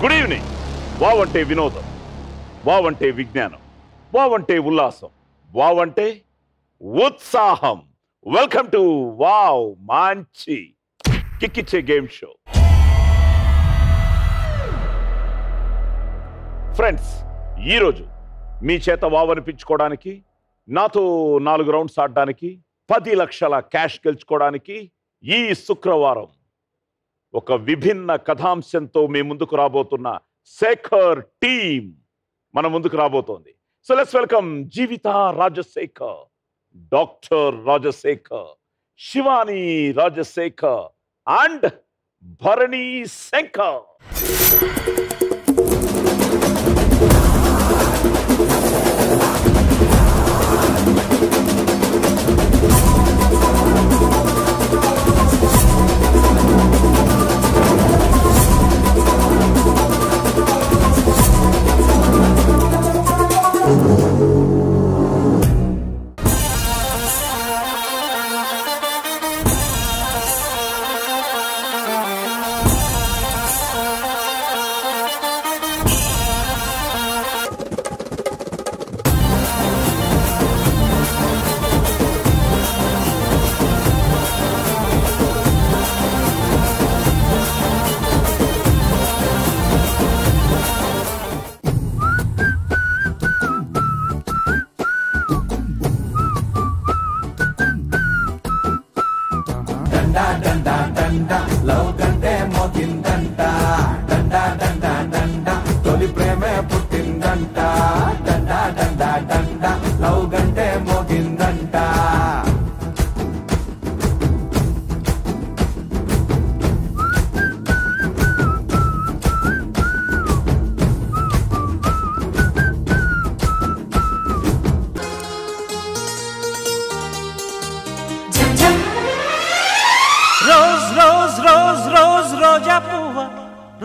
Good evening. Wow అంటే వినోదం, wow అంటే విజ్ఞానం, వావ్ అంటే ఉల్లాసం, వావ్ అంటే ఉత్సాహం. వెల్కమ్ టు వావ్ మంచి కిక్కిచ్చే గేమ్ షో. ఫ్రెండ్స్, ఈరోజు మీ చేత వావ్ అనిపించుకోవడానికి, నాతో 4 రౌండ్స్ ఆడడానికి, 10 లక్షల క్యాష్ గెలుచుకోవడానికి ఈ శుక్రవారం ఒక విభిన్న కథాంశంతో మీ ముందుకు రాబోతున్న శేఖర్ టీమ్ మన ముందుకు రాబోతోంది. So let's welcome Jeevitha Rajasekhar, doctor Rajasekhar, Shivani Rajasekhar and Bharani Shankar.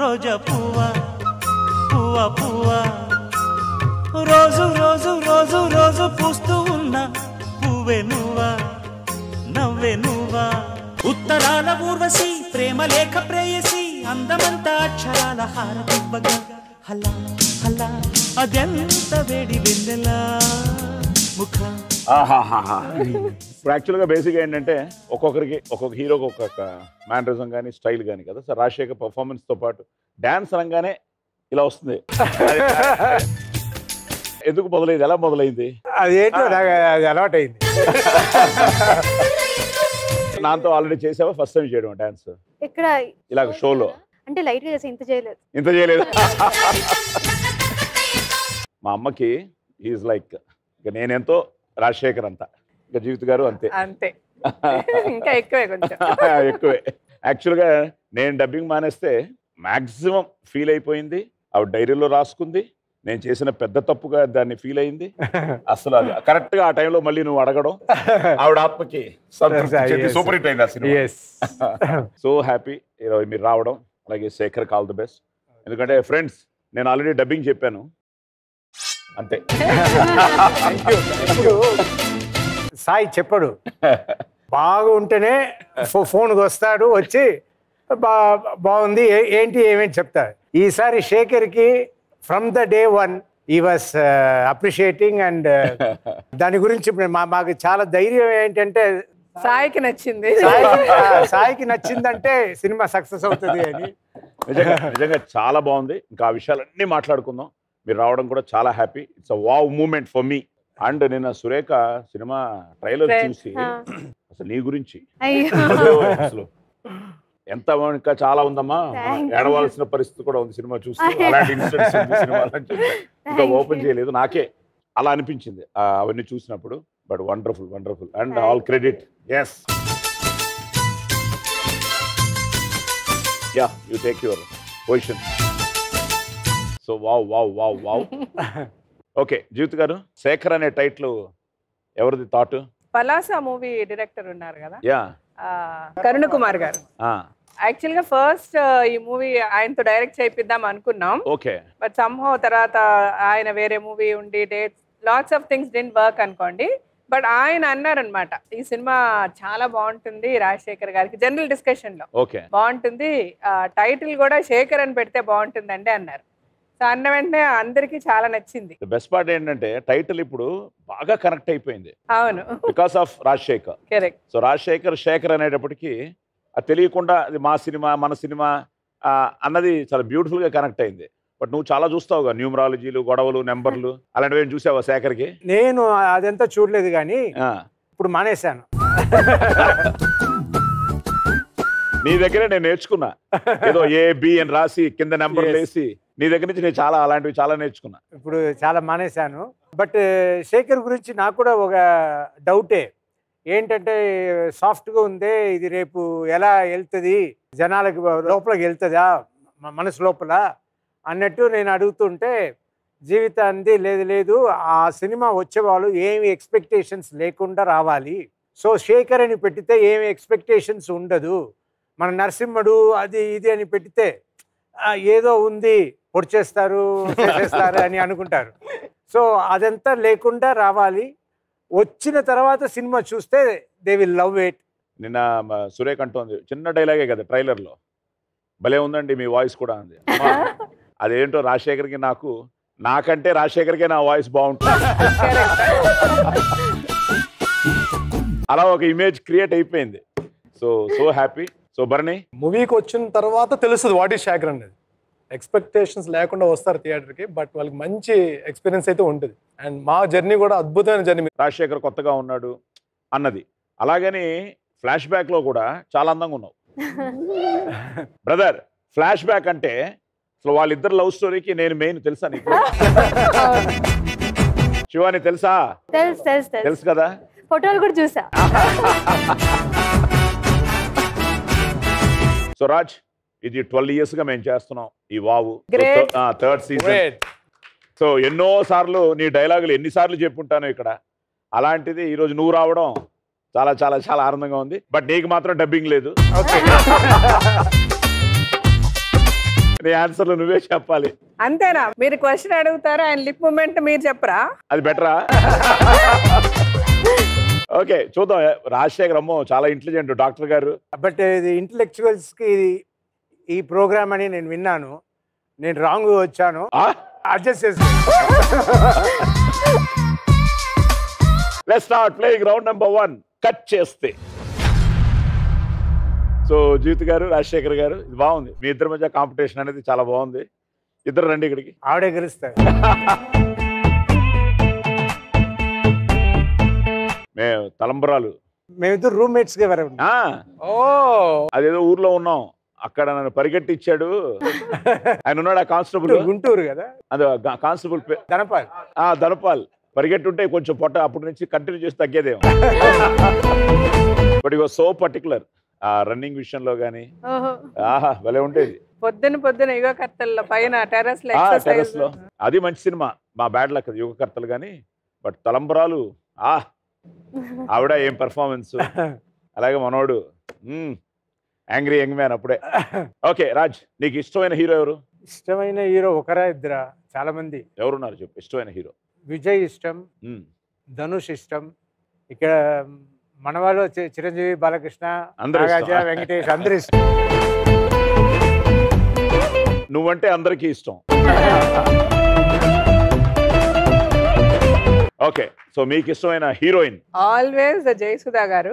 రోజా పువ్వా పువ్వా పువ్వా, రోజు రోజు రోజు రోజు పూస్తూ ఉన్న పువ్వే నువ్వా, నవ్వే నువ్వా. ఉత్తరాల ఊర్వశి, ప్రేమ లేఖ ప్రేయసి, అందమంతా అక్షరాల హారతివ్వగా హల్లా హల్లా అదెంత వేడి వెన్నెలా ముఖ. ఇప్పుడు యాక్చువల్గా బేసిక్గా ఏంటంటే ఒక్కొక్కరికి ఒక్కొక్క హీరోకి ఒక్కొక్క మేనరిజం కానీ స్టైల్ కానీ కదా. సార్ రాజశేఖర్ పర్ఫార్మెన్స్తో పాటు డ్యాన్స్ అనగానే ఇలా వస్తుంది. ఎందుకు మొదలైంది, ఎలా మొదలైంది? అదేంటో అది అలవాటు అయింది. నాతో ఆల్రెడీ చేసావా ఫస్ట్ టైం చేయడం డ్యాన్స్ ఇక్కడ ఇలాగ షోలో? అంటే లైట్ గా చేసి ఇంత చేయలేదు. మా అమ్మకి ఈజ్ లైక్ ఇక నేనెంతో రాజశేఖర్ అంతా, ఇక జీవిత గారు అంతే అంతే, ఇంకా ఎక్కువే కొంచెం ఎక్కువే. యాక్చువల్గా నేను డబ్బింగ్ మానేస్తే మ్యాక్సిమం ఫీల్ అయిపోయింది. ఆవిడ డైరీలో రాసుకుంది, నేను చేసిన పెద్ద తప్పుగా దాన్ని ఫీల్ అయింది. అసలు అది కరెక్ట్ గా ఆ టైంలో మళ్ళీ నువ్వు అడగడం ఆవిడ ఆత్మకి సూపర్ హిట్ అయింది ఆ సినిమా. సో హ్యాపీ ఈరోజు మీరు రావడం. అలాగే శేఖర్ ఆల్ ది బెస్ట్. ఎందుకంటే ఫ్రెండ్స్, నేను ఆల్రెడీ డబ్బింగ్ చెప్పాను అంతే. సాయి చెప్పడు, బాగుంటేనే ఫోన్కి వస్తాడు, వచ్చి బాగుంది ఏంటి ఏమేంటి చెప్తాడు. ఈసారి శేఖర్కి ఫ్రమ్ ద డే 1 ఈ వాస్ అప్రిషియేటింగ్ అండ్ దాని గురించి మాకు చాలా ధైర్యం ఏంటంటే సాయికి నచ్చింది, సాయికి నచ్చిందంటే సినిమా సక్సెస్ అవుతుంది అని. నిజంగా చాలా బాగుంది. ఇంకా ఆ విషయాలన్నీ మాట్లాడుకుందాం. మీరు రావడం కూడా చాలా happy. It's a wow moment for me. And నిన్న సురేఖ సినిమా ట్రైలర్ చూసి అసలు నీ గురించి అసలు ఎంత ఇంకా చాలా ఉందమ్మా, ఏడవలసిన పరిస్థితి కూడా ఉంది సినిమా చూస్తే. అలాంటి ఇన్సిడెంట్స్ ఉంది సినిమాలో అని చెప్పి ఇంకా ఓపెన్ చేయలేదు. నాకే అలా అనిపించింది అవన్నీ చూసినప్పుడు. But wonderful wonderful and all credit. Yes, ya, you take your position. So wow wow wow wow. Okay Jeevith గారు, శేఖర్ అనే టైటిల్ ఎవరిది థాట్? పలాస మూవీ డైరెక్టర్ ఉన్నారు కదా, యా, కరుణ కుమార్ గారు. యాక్చువల్ గా ఫస్ట్ ఈ మూవీ ఆయనతో డైరెక్ట్ చేయిద్దాం అనుకున్నాం. ఓకే. బట్ సమ్హౌ తర్వాత ఆయన వేరే మూవీ ఉండి dates lots of things didn't work అనుకోండి. బట్ ఆయన అన్నారనమాట ఈ సినిమా చాలా బాగుంటుంది రాజశేఖర్ గారికి జనరల్ డిస్కషన్ లో ఓకే బాగుంటుంది టైటిల్ కూడా శేఖర్ అని పెడితే బాగుంటుందండి అన్నారు. సో అన్న వెంటనే అందరికి చాలా నచ్చింది. బెస్ట్ పార్ట్ ఏంటంటే టైటిల్ ఇప్పుడు బాగా కనెక్ట్ అయిపోయింది అవును because of Rajasekhar. Correct. So Rajasekhar Sekhar అనేటప్పటికి అది తెలియకుండా అది మా సినిమా మన సినిమా అన్నది చాలా బ్యూటిఫుల్ గా కనెక్ట్ అయింది. బట్ నువ్వు చాలా చూస్తావుగా న్యూమరాలజీలు గొడవలు నెంబర్లు అలాంటివి ఏం చూసావా శేఖర్కి? నేను అదంతా చూడలేదు కానీ ఇప్పుడు మానేశాను. నీ దగ్గరే నేను నేర్చుకున్నా ఏదో ఏ బి అని రాసి కింద నెంబర్లు వేసి నీ దగ్గర నుంచి నేను చాలా అలాంటివి చాలా నేర్చుకున్నా. ఇప్పుడు చాలా మానేశాను. బట్ శేఖర్ గురించి నాకు కూడా ఒక డౌటే ఏంటంటే సాఫ్ట్గా ఉందే ఇది రేపు ఎలా వెళ్తుంది జనాలకి లోపలికి వెళ్తుందా మనసు లోపల అన్నట్టు నేను అడుగుతుంటే జీవితాన్ని లేదు లేదు ఆ సినిమా వచ్చేవాళ్ళు ఏమి ఎక్స్పెక్టేషన్స్ లేకుండా రావాలి. సో శేఖర్ అని పెట్టితే ఏమి ఎక్స్పెక్టేషన్స్ ఉండదు. మన నరసింహుడు అది ఇది అని పెట్టితే ఏదో ఉంది పొడిచేస్తారు చేసేస్తారు అని అనుకుంటారు. సో అదంతా లేకుండా రావాలి. వచ్చిన తర్వాత సినిమా చూస్తే దే విల్ లవ్ ఇట్. నిన్న సురేఖ అంటోంది చిన్న డైలాగే కదా ట్రైలర్లో భలే ఉందండి మీ వాయిస్ కూడా అంది. అదేంటో రాజశేఖర్కి నాకంటే రాజశేఖర్కే నా వాయిస్ బాగుంటుంది అలా ఒక ఇమేజ్ క్రియేట్ అయిపోయింది. So happy. సో భరణి మూవీకి వచ్చిన తర్వాత తెలుస్తుంది వాట్ ఈస్ శేఖర్ అనేది. ఎక్స్పెక్టేషన్స్ లేకుండా వస్తారు థియేటర్కి, బట్ వాళ్ళకి మంచి ఎక్స్పీరియన్స్ అయితే ఉంటుంది. అండ్ మా జర్నీ కూడా అద్భుతమైన జర్నీ. రాజశేఖర్ కొత్తగా ఉన్నాడు అన్నది అలాగని ఫ్లాష్ బ్యాక్ లో కూడా చాలా అందంగా ఉన్నావు బ్రదర్. ఫ్లాష్ బ్యాక్ అంటే అసలు వాళ్ళిద్దరు లవ్ స్టోరీకి నేను మెయిన్ తెలుసా నీకు? శివాని తెలుసా? తెలుసు కదా, ఫోటోలు కూడా చూసా. సో రాజ్ ఇది 12 years గా మేము చేస్తున్నాం ఈ వావు థర్డ్ సీజన్. సో ఎన్నో సార్లు నీ డైలాగులు ఎన్నిసార్లు చెప్పుంటాను ఇక్కడ. అలాంటిది ఈరోజు నువ్వు రావడం చాలా చాలా చాలా ఆనందంగా ఉంది. బట్ నీకు మాత్రం డబ్బింగ్ లేదు. నీ ఆన్సర్లు నువ్వే చెప్పాలి. అంతేనా? మీరు క్వశ్చన్ అడుగుతారా ఆయన లిప్ మూమెంట్ మీరు చెప్పరా? అది బెటరా? ఓకే చూద్దాం. రాజశేఖర్ అమ్మో చాలా ఇంటెలిజెంట్ డాక్టర్ గారు. బట్ ఇది ఇంటలెక్చువల్స్కి ఈ ప్రోగ్రామ్ అని నేను విన్నాను. నేను రాంగ్ వచ్చాను, అడ్జస్ట్ చేసుకో. Let's start playing round number 1 cut చేస్తే. సో జీవిత్ గారు రాజశేఖర్ గారు ఇది బాగుంది. మీ ఇద్దరి మధ్య కాంపిటీషన్ అనేది చాలా బాగుంది. ఇద్దరు రండి ఇక్కడికి. ఆవిడే గెలుస్తారు. మేము తలంబరాలు మేమిద్దరు రూమ్మేట్స్ గా వరకు. అదేదో ఊర్లో ఉన్నాం అక్కడ నన్ను పరిగెట్టిచ్చాడు ఆయన ఉన్నాడు ఆ కానిస్టేబుల్ గుంటూరు కదా అదే కానిస్టేబుల్ ధనపాల్. ధనపాల్ పరిగెట్టుంటే కొంచెం పొట్ట అప్పటి నుంచి కంటిన్యూ చేసి తగ్గేదేమో. బట్ ఇగో సో పర్టికులర్ ఆ రన్నింగ్ విషయంలో గానీ ఆహా భలే ఉండేది. పొద్దున యుగకర్తల పైన టెర్రస్ లో అది మంచి సినిమా. మా బ్యాడ్ లక్ యుగకర్తలు గానీ. బట్ తలంబరాలు ఆవిడ ఏం పెర్ఫార్మెన్స్. అలాగే మనోడు యాంగ్రీ యంగ్ మ్యాన్ అప్పుడే. ఓకే రాజ్ నీకు ఇష్టమైన హీరో ఎవరు? ఇష్టమైన హీరో ఒకరా ఇద్దరా? చాలా మంది. ఎవరున్నారు చెప్పు ఇష్టమైన హీరో. విజయ్ ఇష్టం, ధనుష్ ఇష్టం. ఇక్కడ మన వాళ్ళు చిరంజీవి, బాలకృష్ణ, నాగార్జున, వెంకటేష్ అందరు ఇష్టం. నువ్వంటే అందరికీ ఇష్టం. ఓకే సో మీకు ఇష్టమైన హీరోయిన్? ఆల్వేస్ జయసుధా గారు.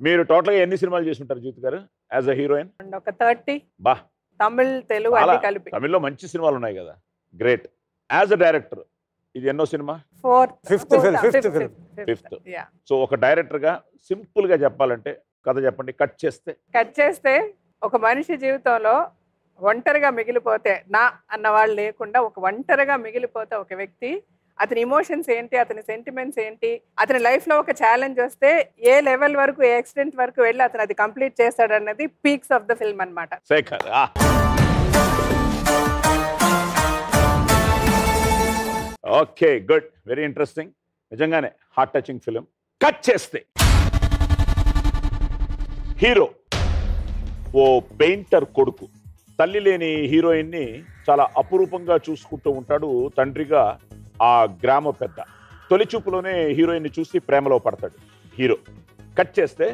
మీరు టోటల్ గా ఎన్ని సినిమాలు చేస్తుంటారు జీవిత్ గారు యాజ్ అ హీరోయిన్? ఒక 30. బా తమిళ్ తెలుగు అన్ని కలిపి. తమిళ్లో మంచి సినిమాలు ఉన్నాయి కదా. గ్రేట్. యాజ్ అ డైరెక్టర్ ఇది ఎన్నో సినిమా? ఫిఫ్త్. సో ఒక డైరెక్టర్ గా సింపుల్ గా చెప్పాలంటే కథ చెప్పండి. కట్ చేస్తే ఒక మనిషి జీవితంలో ఒంటరిగా మిగిలిపోతే నా అన్న వాళ్ళు లేకుండా ఒక ఒంటరిగా మిగిలిపోతే ఒక వ్యక్తి అతని ఇమోషన్స్ ఏంటి, అతని సెంటిమెంట్స్ ఏంటి, అతని లైఫ్ లో ఒక ఛాలెంజ్ వస్తే ఏ లెవెల్ వరకు ఏ ఎక్స్టెంట్ వరకు వెళ్ళి అతను అది కంప్లీట్ చేస్తాడన్నది పీక్స్ ఆఫ్ ద ఫిల్మ్ అన్నమాట. Okay good, very interesting. నిజంగానే హార్ట్ టచింగ్ ఫిలిం. కట్ చేస్తే హీరో ఓ పెయింటర్ కొడుకు. తల్లి లేని హీరోయిన్ ని చాలా అపురూపంగా చూసుకుంటూ ఉంటాడు తండ్రిగా ఆ గ్రామ పెద్ద. తొలి చూపులోనే హీరోయిన్ని చూసి ప్రేమలో పడతాడు హీరో. కట్ చేస్తే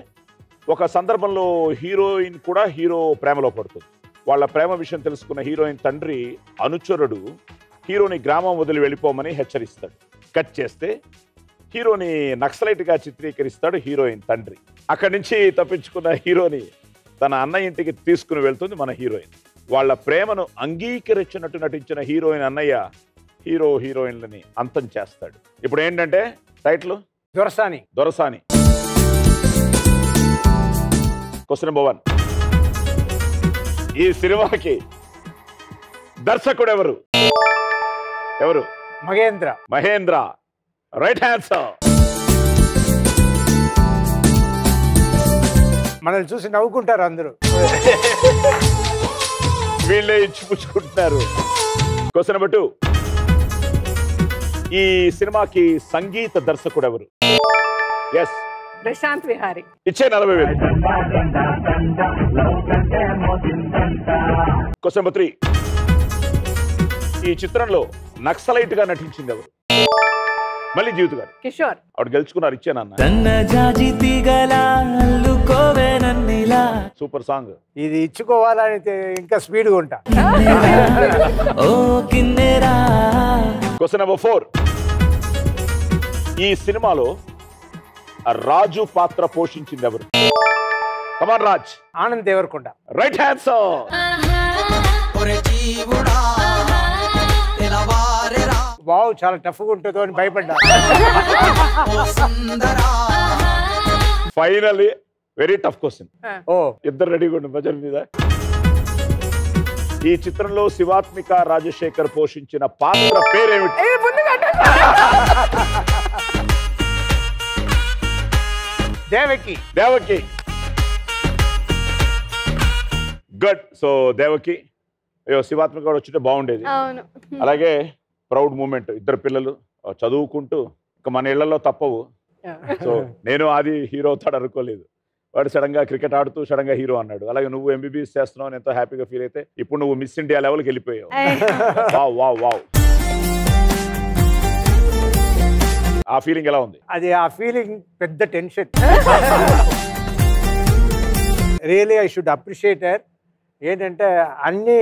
ఒక సందర్భంలో హీరోయిన్ కూడా హీరో ప్రేమలో పడుతుంది. వాళ్ళ ప్రేమ విషయం తెలుసుకున్న హీరోయిన్ తండ్రి అనుచరుడు హీరోని గ్రామం వదిలి వెళ్ళిపోమని హెచ్చరిస్తాడు. కట్ చేస్తే హీరోని నక్సలైట్గా చిత్రీకరిస్తాడు హీరోయిన్ తండ్రి. అక్కడి నుంచి తప్పించుకున్న హీరోని తన అన్న ఇంటికి తీసుకుని వెళ్తుంది మన హీరోయిన్. వాళ్ళ ప్రేమను అంగీకరించినట్టు నటించిన హీరోయిన్ అన్నయ్య హీరోయిన్లని అంతం చేస్తాడు. ఇప్పుడు ఏంటంటే title Dorasani. Dorasani. Question number 1. ఈ సినిమాకి దర్శకుడు ఎవరు? మహేంద్ర. Right answer. మనల్ని చూసి నవ్వుకుంటారు అందరూ. వీళ్ళే ఇచ్చిపుచ్చుకుంటున్నారు. Question number 2. ఈ సినిమాకి సంగీత దర్శకుడు ఎవరు? ఎస్, ప్రశాంత్ విహారీ. ఇచ్చే 40,000. Question number 3. ఈ చిత్రంలో నక్సలైట్ గా నటించింది ఎవరు? మళ్ళీ జీవిత గారు. కిషోర్. ఆవిడ గెలుచుకున్నారు. ఇచ్చానన్న. Super song. ఇది ఇచ్చుకోవాలని ఇంకా స్పీడ్గా ఉంటా. Question number 4. ఈ సినిమాలో రాజు పాత్ర పోషించింది ఎవరు? Come on Raj. Anand Deverakonda. Right answer. Wow, చాలా టఫ్గా ఉంటుందో అని భయపడ్డా. Finally very tough question. ఓ, ఇద్దరు రెడీగా ఉండి బజర్ మీద. ఈ చిత్రంలో శివాత్మిక రాజశేఖర్ పోషించిన పాత్ర పేరేమిటి? దేవకి. గుడ్. సో దేవకి. అయ్యో, శివాత్మిక కూడా వచ్చితే బాగుండేది. అలాగే ప్రౌడ్ మూమెంట్. ఇద్దరు పిల్లలు చదువుకుంటూ ఇక మన ఇళ్లలో తప్పవు. సో నేను అది హీరో అవుతాడు అనుకోలేదు. వాడు సడన్ గా క్రికెట్ ఆడుతూ సడన్ గా హీరో అన్నాడు. అలాగే నువ్వు MBBS చేస్తున్నావు అని ఎంతో హ్యాపీగా ఫీల్ అయితే ఇప్పుడు నువ్వు మిస్ ఇండియా లెవెల్కి వెళ్ళిపోయావు. వావ్. ఆ ఫీలింగ్ ఎలా ఉంది? అది ఆ ఫీలింగ్ పెద్ద tension. Really I should appreciate her. ఏంటంటే అన్ని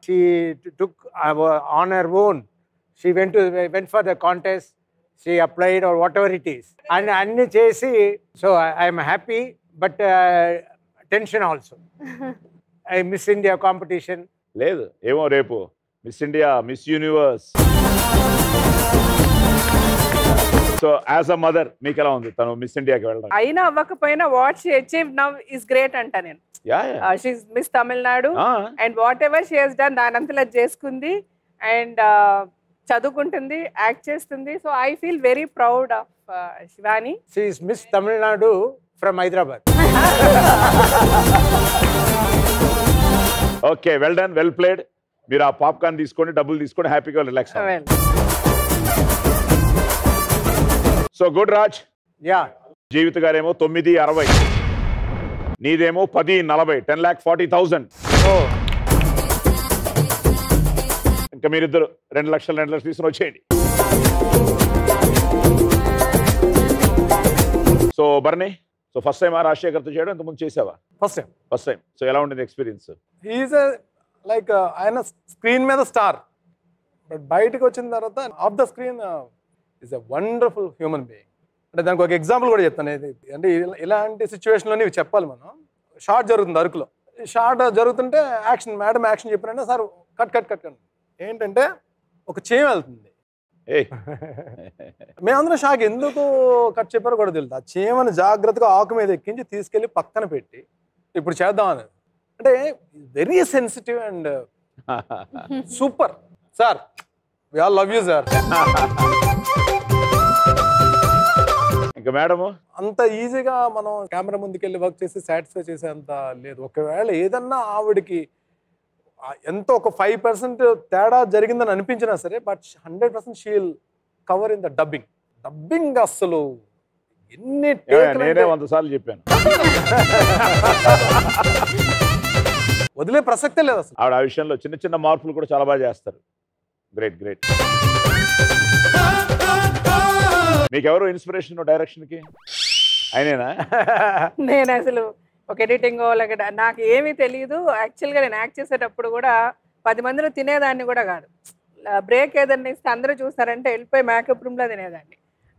she took on her own. She went for the contest, she applied or whatever it is. And అన్ని చేసి, so I'm happy but tension also. I miss India competition లేదు. ఏమో రేపు miss India, miss universe. So as a mother మీకు ఎలా ఉంది తను miss ఇండియాకి వెళ్ళడం? అయినా అవ్వకపోయినా what she achieve now is great అంట నేను. She is Miss Tamil Nadu and whatever she has done దానంతలా చేసుకుంది. అండ్ చదువుకుంటుంది, యాక్ట్ చేస్తుంది. So I feel very proud of Shivani. She is Miss Tamil Nadu from Hyderabad. Okay, well done, well played. మీరు ఆ popcorn తీసుకోండి, డబ్బులు తీసుకొని హ్యాపీగా రిలాక్స్ అవ్వండి. So good Raj. Ya. Jeevitha గారేమో 960, నీదేమో 1040, 10,40,000. ఇంకా మీరిద్దరు 2 లక్షలు తీసుకుని వచ్చేయండి. సో బర్నీ, సో ఫస్ట్ టైం రాజశేఖర్తో చేయడం ఇంతకుముందు చేసావా? First time. సో ఎలా ఉంటుంది ఎక్స్పీరియన్స్? హీఈస్ లైక్ ఆయన స్క్రీన్ మీద స్టార్, బట్ బయటకు వచ్చిన తర్వాత of the screen is a wonderful human being. అంటే దానికి ఒక ఎగ్జాంపుల్ కూడా చెప్తాను. అంటే ఇలాంటి సిచ్యువేషన్లోనే ఇవి చెప్పాలి మనం. షార్ట్ జరుగుతుంది అరకులో. షార్ట్ జరుగుతుంటే మేడం యాక్షన్ చెప్పారంటే సార్ కట్ ఏంటంటే ఒక చైన్ వెళ్తుంది. మేమందరం షాక్, ఎందుకు కట్ చెప్పారో కూడా తెలియదు. ఆ చీమని జాగ్రత్తగా ఆకు మీద ఎక్కించి తీసుకెళ్లి పక్కన పెట్టి ఇప్పుడు చేద్దాం అనేది. అంటే very sensitive and super sir. We all love you sir. ఇంకా మేడము అంత ఈజీగా మనం కెమెరా ముందుకెళ్ళి వర్క్ చేసి సాటిస్ఫై చేసేంత లేదు. ఒకవేళ ఏదన్నా ఆవిడకి ఎంతో ఒక 5% తేడా జరిగిందని అనిపించినా సరే, but 100% she'll cover in the dubbing అస్సలు ఎన్ని నేనే 100 సార్లు చెప్పాను, వదిలే ప్రసక్తే లేదు అసలు. ఆవిడ ఆ విషయంలో చిన్న చిన్న మార్పులు కూడా చాలా బాగా చేస్తారు. గ్రేట్. మీకు ఎవరు ఇన్స్పిరేషన్ డైరెక్షన్ కి? ఆయనేనా? నేను అసలు ఒక ఎడిటింగ్ లేక నాకు ఏమీ తెలియదు. యాక్చువల్గా నేను యాక్ట్ చేసేటప్పుడు కూడా 10 మందిలో తినేదాన్ని కూడా కాదు. బ్రేక్ ఏదన్నా ఇస్తే అందరూ చూస్తారంటే వెళ్ళిపోయి మేకప్ రూమ్లో తినేదాన్ని.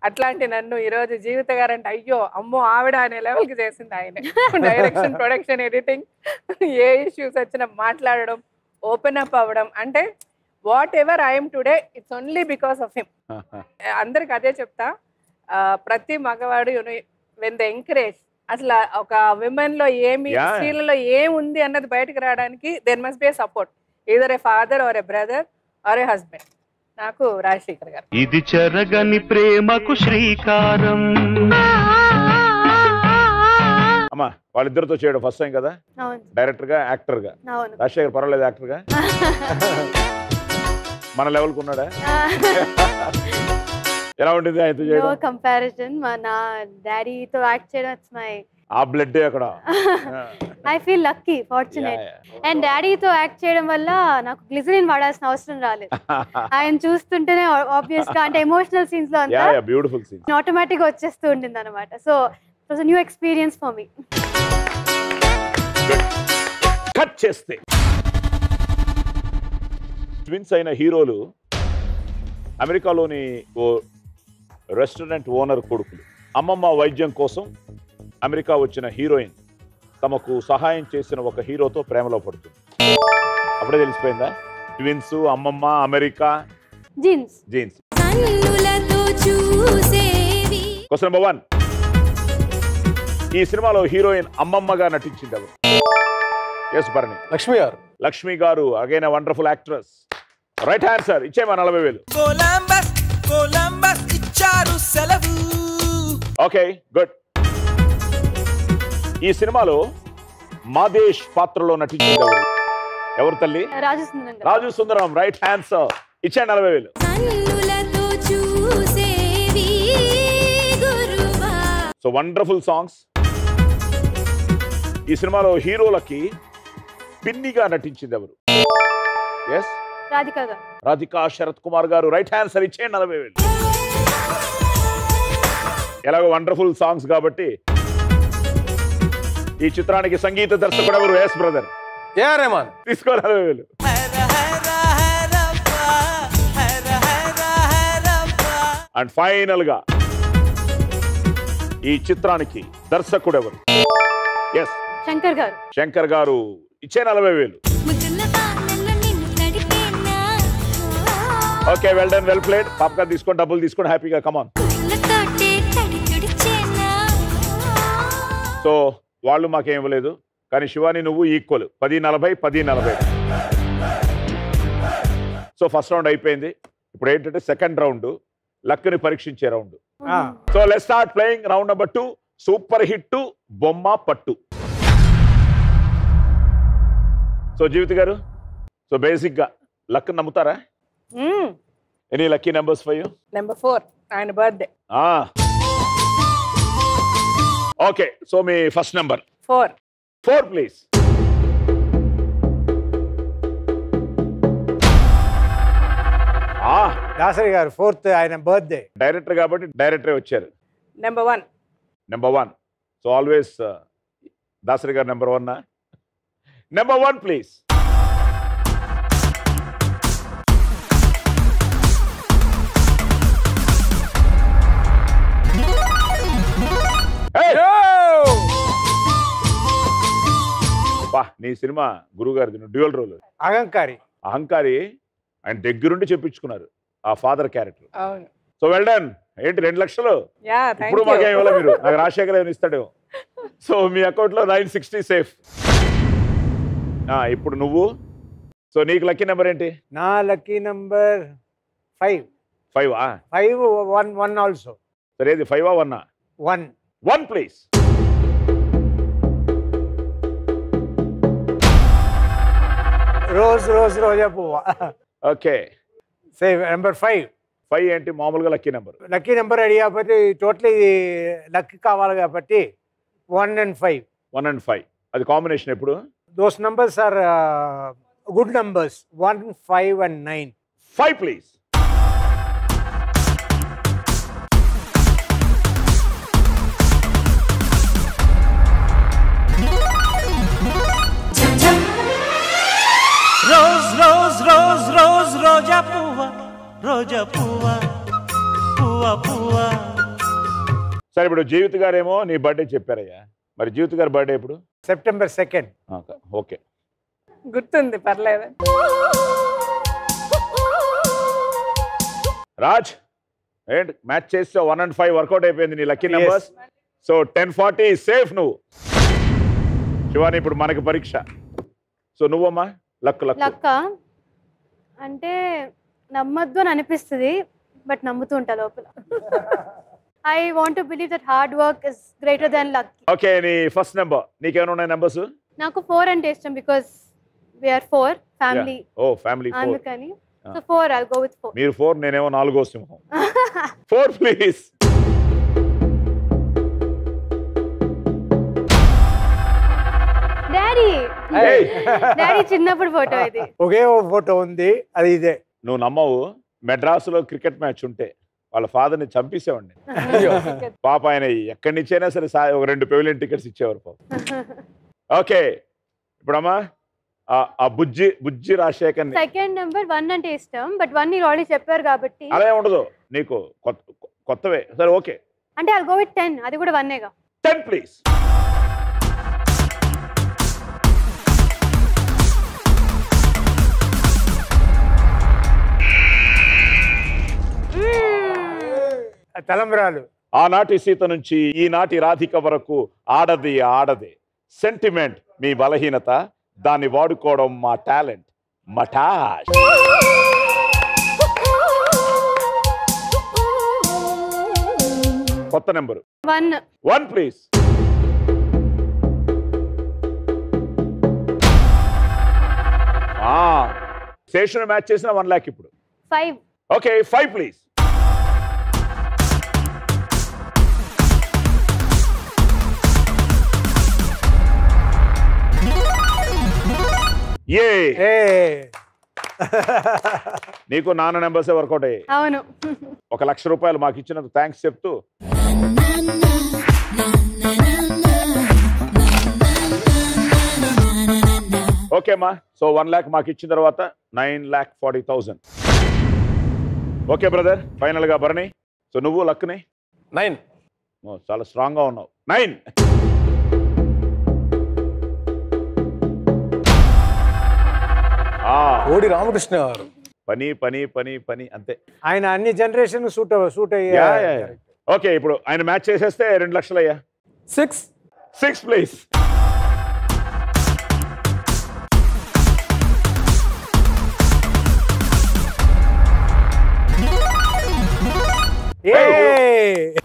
అట్లాంటి నన్ను ఈరోజు జీవిత గారంటే అయ్యో అమ్మో ఆవిడ అనే లెవెల్కి చేసింది ఆయన. డైరెక్షన్, ప్రొడక్షన్, ఎడిటింగ్, ఏ ఇష్యూస్ వచ్చినా మాట్లాడడం, ఓపెన్ అప్ అవ్వడం. అంటే what ever I'm today it's only because of him. అందరికి అదే చెప్తా, ప్రతి మగవాడు వెన్ ద ఎంకరేజ్, అసలు ఒక విమెన్ లో ఏమి, స్త్రీలలో ఏముంది అన్నది బయటకు రావడానికి there must be support, either a father or a brother or a husband. నాకు రాజశేఖర్ గారు. ఇది చెరగని ప్రేమకు శ్రీకారం. అమ్మా వాళ్ళిద్దరితో చేయడం ఫస్ట్ టైం కదా, డైరెక్టర్ గా యాక్టర్ గా. రాజశేఖర్ పర్వాలేదు యాక్టర్ గా, మన లెవెల్ కు ఉన్నాడా? ఎలా ఉంటుంది ఆయనతో చేయడం? కంపారిజన్. నా డాడీతో యాక్ట్ చేయడం ఇట్స్ మై ఆ బ్లడ్ అక్కడ. I feel lucky, fortunate. And డాడీతో యాక్ట్ చేయడం వల్ల నాకు గ్లిజరిన్ వాడాల్సిన అవసరం రాలేదు. ఆయన చూస్తుంటేనే ఆబ్వియస్ గా అంటే ఎమోషనల్ సీన్స్ లో అంతా బ్యూటిఫుల్ సీన్స్ ఆటోమేటిక్ గా వచ్చేస్తూ ఉంటుంది అనమాట. So it was a new experience for me. Cut చేస్తే ట్విన్స్ అయిన హీరోలు అమెరికాలోని ఓ రెస్టారెంట్ ఓనర్ కొడుకులు. అమ్మమ్మ వైద్యం కోసం అమెరికా వచ్చిన హీరోయిన్ తమకు సహాయం చేసిన ఒక హీరోతో ప్రేమలో పడుతుంది. అప్పుడే తెలిసిపోయిందా? ట్విన్స్, అమ్మమ్మ, అమెరికా, జీన్స్. క్వశ్చన్ నెంబర్ 1, ఈ సినిమాలో హీరోయిన్ అమ్మమ్మగా నటించింది ఎవరు? ఎస్ భరణి. లక్ష్మి గారు. లక్ష్మి గారు again wonderful actress. Right answer. ఇచ్చేమా 40,000. Okay good. ఈ సినిమాలో మాదేశ్ పాత్రలో నటించింది ఎవరు? ఎవరు తల్లి? రాజు సుందరం. Right answer. ఇచ్చే 40,000. So wonderful songs. ఈ సినిమాలో హీరోలకి పిన్నిగా నటించింది ఎవరు? ఎస్ రాధికా శరత్ కుమార్ గారు. Right answer. ఇచ్చే 40,000. ఎలాగో వండర్ఫుల్ సాంగ్స్ కాబట్టి ఈ చిత్రానికి సంగీత దర్శకుడు ఎవరు? Yes brother A R Rahman. తీసుకో 40,000. అండ్ ఫైనల్ గా ఈ చిత్రానికి దర్శకుడు ఎవరు? ఎస్ శంకర్ గారు. శంకర్ గారు. ఇచ్చే 40,000. Okay well done, well played. Popcorn తీసుకొని డబ్బులు తీసుకొని హ్యాపీగా కమాన్. సో వాళ్ళు మాకేం ఇవ్వలేదు, కానీ శివాని నువ్వు ఈక్వల్. 10-40, 10-40. సో ఫస్ట్ రౌండ్ అయిపోయింది. ఇప్పుడు ఏంటంటే సెకండ్ రౌండ్, లక్ని పరీక్షించే round. So let's start playing round number 2, super hit బొమ్మ పట్టు. సో జీవిత గారు, సో బేసిక్ గా లక్ నమ్ముతారా? Any lucky numbers for you? Number 4 ఆయన birthday. Okay so me first number 4 please. Dasari గారు 4th ఆయన బర్త్డే. డైరెక్టర్ కాబట్టి డైరెక్టరే వచ్చారు. నెంబర్ 1. సో ఆల్వేస్ దాసరి గారు నెంబర్ 1. Number 1 please. నీ సినిమా గురుగారి డ్యూయల్ రోల్ అహంకారి ఆయన దగ్గరుండి చెప్పించుకున్నారు ఆ father character. So well done. ఏంటి 2 లక్షలు ఇప్పుడు మాకేం ఇవ్వాలి మీరు? నాకు రాజశేఖర్ ఏమైనా ఇస్తాడు. సో మీ అకౌంట్ లో 960 సేఫ్. ఇప్పుడు నువ్వు, సో నీకు లక్కీ నెంబర్ ఏంటి? నా లక్కీ నెంబర్ 5. 5 1 ఆల్సో. సరే ఇది 5 1 1 ప్లీజ్. రోజా పువ్వా. ఓకే నెంబర్ 5 ఏంటి మామూలుగా లక్కీ నెంబర్? లక్కీ నెంబర్ అడిగి కాబట్టి టోటలీ లక్ కావాలి కాబట్టి 1 and 5. అది కాంబినేషన్ ఎప్పుడు? Those numbers are good numbers. 1, 5 and 9. 5 please. రోజా పువ్వా పువ్వా పువ్వా. సరే ఇప్పుడు జీవిత్ గారేమో నీ బర్త్డే చెప్పారయ్యా, మరి జీవిత్ గారి బర్త్డే ఎప్పుడు? September 2nd. ఓకే, గుర్తుంది, పర్లేదు. రాజ్ ఏంటి మ్యాచ్ చేస్తే 1 and 5 వర్కౌట్ అయిపోయింది నీ లక్కీ నెంబర్స్. సో 1040 సేఫ్ నువ్వు. శివాని ఇప్పుడు మనకి పరీక్ష. సో నువ్వమ్మా లక్క అంటే నమ్మద్దు అని అనిపిస్తుంది, బట్ నమ్ముతూ ఉంటా లోపల. I want to believe that hard work is greater than luck. Okay, నీ ఫస్ట్ నెంబర్ నీకేమైనా ఉన్నాయి నెంబర్స్? నాకు 4 అంటే ఇష్టం, బికాస్ వి ఆర్ 4 ఫ్యామిలీ. ఓ ఫ్యామిలీ 4 అందుకని సో 4 I'll go with 4. మీరు 4, నేనేమో 4వ సింహం. 4 ప్లీజ్. డాడీ చిన్నప్పుడు ఫోటో ఇది. ఒకే ఫోటో ఉంది, అది ఇదే. నువ్వు నమ్మవు, మెడ్రాస్లో క్రికెట్ మ్యాచ్ ఉంటే వాళ్ళ ఫాదర్ని చంపేసేవాడిని. పాప ఆయన ఎక్కడి నుంచి అయినా సరే ఒక 2 పెవిలియన్ టికెట్స్ ఇచ్చేవారు పాప. ఓకే, ఇప్పుడమ్మా ఆ బుజ్జి రాజశేఖర్. సెకండ్ నెంబర్ 1 అంటే ఇష్టం, బట్ 1 మీరు ఆల్రెడీ చెప్పారు కాబట్టి అలా ఉండదు నీకు, కొత్తవే. సరే ఓకే, అంటే I'll go with 10. అది కూడా 1ఏగా. 10 ప్లీజ్. తలంబ్రాలు. ఆనాటి సీత నుంచి ఈనాటి రాధిక వరకు ఆడదే సెంటిమెంట్ మీ బలహీనత, దాన్ని వాడుకోవడం మా టాలెంట్. మటాష్. కొత్త నెంబరు 1 ప్లీజ్. స్టేషన్ మ్యాచ్ చేసిన 1 lakh ఇప్పుడు. 5. Okay 5 please. నీకు నాన్న నెంబర్సే వర్కౌట్ అయ్యాయి. అవును. 1 లక్ష రూపాయలు మాకు ఇచ్చినందుకు థ్యాంక్స్ చెప్తూ ఓకే అమ్మా. సో 1 lakh మాకు ఇచ్చిన తర్వాత 9,40,000. ఓకే బ్రదర్, ఫైనల్ గా భరణి. సో నువ్వు లక్ని 9. చాలా స్ట్రాంగ్ గా ఉన్నావు. 9. కోడి రామకృష్ణ గారు. పని పని పని పని అంతే. ఆయన అన్ని జనరేషన్ సూట్ అయ్యా. ఓకే, ఇప్పుడు ఆయన మ్యాచ్ చేసేస్తే 2 లక్షలు అయ్యా. 6 ప్లీజ్.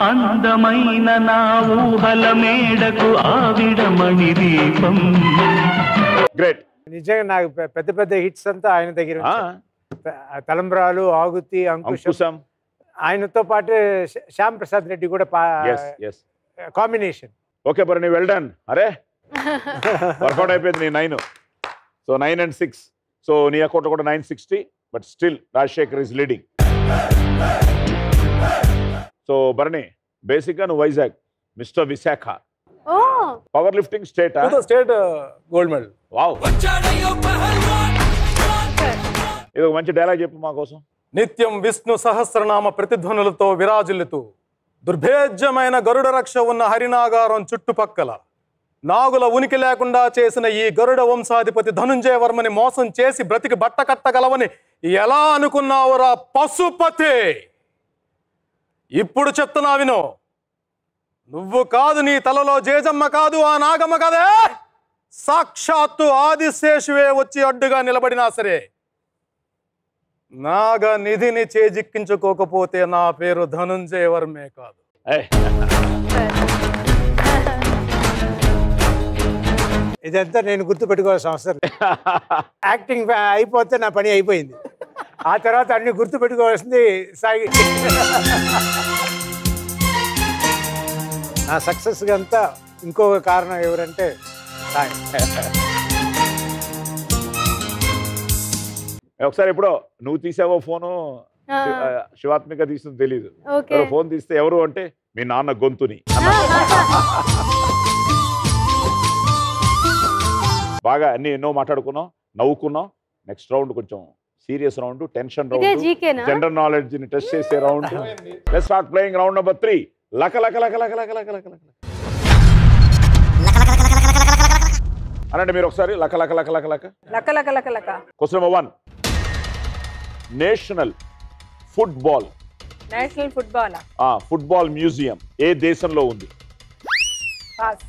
అందమైన నా ఊహల మేడకు ఆవిడమణి దీపం. గ్రేట్. నిజంగా నాకు పెద్ద హిట్స్ అంతా ఆయన దగ్గర. తలంబ్రాలు, ఆగుతి, అంకుశం. ఆయనతో పాటు శ్యామ్ ప్రసాద్ రెడ్డి కూడా combination. Okay Bharani, well done. అరే వర్కౌట్ అయిపోయింది నీ 9. So 9 and 6. సో నీ అకౌంట్ కూడా 960, but still Rajasekhar is leading. So Bharani, basic గా నువ్వు Vizag, mister Visakha. Power lifting state gold medal. Wow. ఇది ఒక మంచి డైలాగ్ చెప్పు మా కోసం. నిత్యం విష్ణు సహస్రనామ ప్రతిధ్వనులతో విరాజిల్లుతూ దుర్భేద్యమైన గరుడ రక్ష ఉన్న హరినాగారం చుట్టుపక్కల నాగుల ఉనికి లేకుండా చేసిన ఈ గరుడ వంశాధిపతి ధనుంజయ వర్మని మోసం చేసి బ్రతికి బట్ట కట్టగలవని ఎలా అనుకున్నావురా పశుపతి? ఇప్పుడు చెప్తున్నా విను. నువ్వు కాదు, నీ తలలో జేజమ్మ కాదు, ఆ నాగమ్మ కదే, సాక్షాత్తు ఆదిశేషువే వచ్చి అడ్డుగా నిలబడినా సరే నాగ నిధిని చేజిక్కించుకోకపోతే నా పేరు ధనుంజయ వర్మే కాదు. ఇదంతా నేను గుర్తుపెట్టుకోవాల్సిన అవసరం. యాక్టింగ్ అయిపోతే నా పని అయిపోయింది. ఆ తర్వాత అన్ని గుర్తుపెట్టుకోవాల్సింది సాగి. నా సక్సెస్ అంతా ఇంకొక కారణం ఎవరంటే సాయి. ఒకసారి ఇప్పుడు నువ్వు తీసావో ఫోను, శివాత్మిక తీసింది తెలీదు. ఫోన్ తీస్తే ఎవరు అంటే మీ నాన్న గొంతుని. బాగా అన్ని ఎన్నో మాట్లాడుకున్నాం, నవ్వుకున్నాం. నెక్స్ట్ రౌండ్ కొంచెం సీరియస్ రౌండ్, టెన్షన్ ఇదే రౌండ్, జీకేనా? జనరల్ నాలెడ్జ్ ని టెస్ట్ చేసే round. Let's start playing round number 3. లక లక లక లక లక లక లక లక అనండి మీరు ఒకసారి. లక లక లక లక లక లక లక లక లక. Question number 1. National football national football. Football museum ఏ దేశంలో ఉంది? Pass.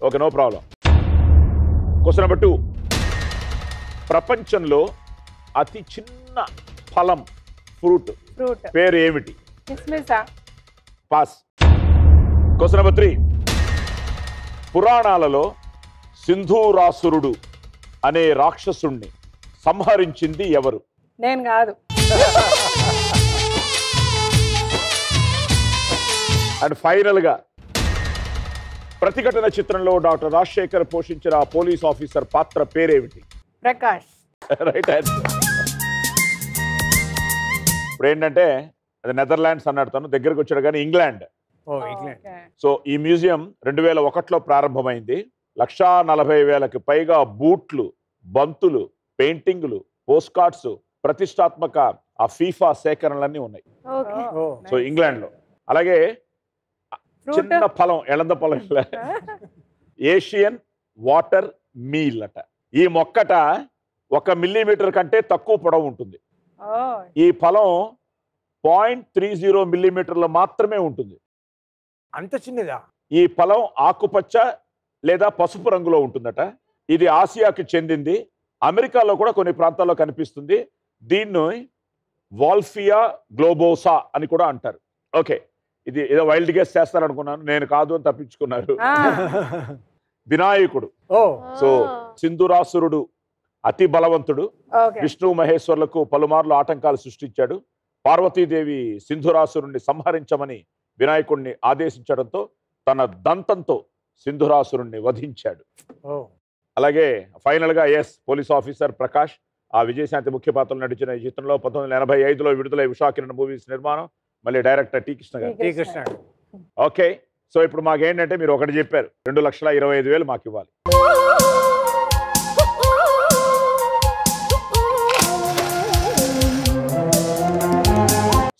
Okay, no problem. Question number 2. ప్రపంచంలో అతి చిన్న ఫలం ఫ్రూట్ పేరు ఏమిటి? కిస్మిసా. పాస్. Question number 3. పురాణాలలో సింధూరాసురుడు అనే రాక్షసుణ్ణి సంహరించింది ఎవరు? నేను కాదు. అండ్ ఫైనల్ గా ప్రతిఘటన చిత్రంలో డాక్టర్ రాజశేఖర్ పోషించిన ఆ పోలీస్ ఆఫీసర్ పాత్ర పేరేమిటి? ప్రకాష్. Right answer. ఇప్పుడు ఏంటంటే అది నెదర్లాండ్స్ అన్నాడు, తను దగ్గరకు వచ్చాడు కానీ ఇంగ్లాండ్. సో ఈ మ్యూజియం 2001లో ప్రారంభమైంది. 140,000కి పైగా బూట్లు, బంతులు, పెయింటింగ్లు, పోస్ట్ కార్డ్స్, ప్రతిష్టాత్మక ఆ ఫీఫా సేకరణలన్నీ ఉన్నాయి. సో ఇంగ్లాండ్ లో. అలాగే చిన్న ఫలం, ఎలంద పొలం, ఏషియన్ వాటర్ మీల్ అట. ఈ మొక్కట 1 మిల్లీమీటర్ కంటే తక్కువ పొడవు ఉంటుంది. ఈ ఫలం 0.30 మిల్లీమీటర్లు మాత్రమే ఉంటుంది. అంత చిన్నదా? ఈ ఫలం ఆకుపచ్చ లేదా పసుపు రంగులో ఉంటుందట. ఇది ఆసియాకి చెందింది. అమెరికాలో కూడా కొన్ని ప్రాంతాల్లో కనిపిస్తుంది. దీన్ని వాల్ఫియా గ్లోబోసా అని కూడా అంటారు. ఓకే, ఇది ఏదో వైల్డ్ గెస్ చేస్తారనుకున్నాను, నేను కాదు అని తప్పించుకున్నారు. వినాయకుడు. సో సింధురాసురుడు అతి బలవంతుడు. విష్ణు మహేశ్వర్లకు పలుమార్లు ఆటంకాలు సృష్టించాడు. పార్వతీదేవి సింధురాసురుణ్ణి సంహరించమని వినాయకుడిని ఆదేశించడంతో తన దంతంతో సింధురాసురుణ్ణి వధించాడు. అలాగే ఫైనల్ గా పోలీస్ ఆఫీసర్ ప్రకాష్ ఆ విజయశాంతి ముఖ్య పాత్రలు నటించిన ఈ చిత్రంలో 1985లో విడుదలై ఉషాకిరణ్ మూవీస్ నిర్మాణం, మళ్ళీ డైరెక్టర్ టి కృష్ణ గారు. ఓకే, సో ఇప్పుడు మాకేంటంటే మీరు ఒకటి చెప్పారు, 2,25,000 మాకు ఇవ్వాలి.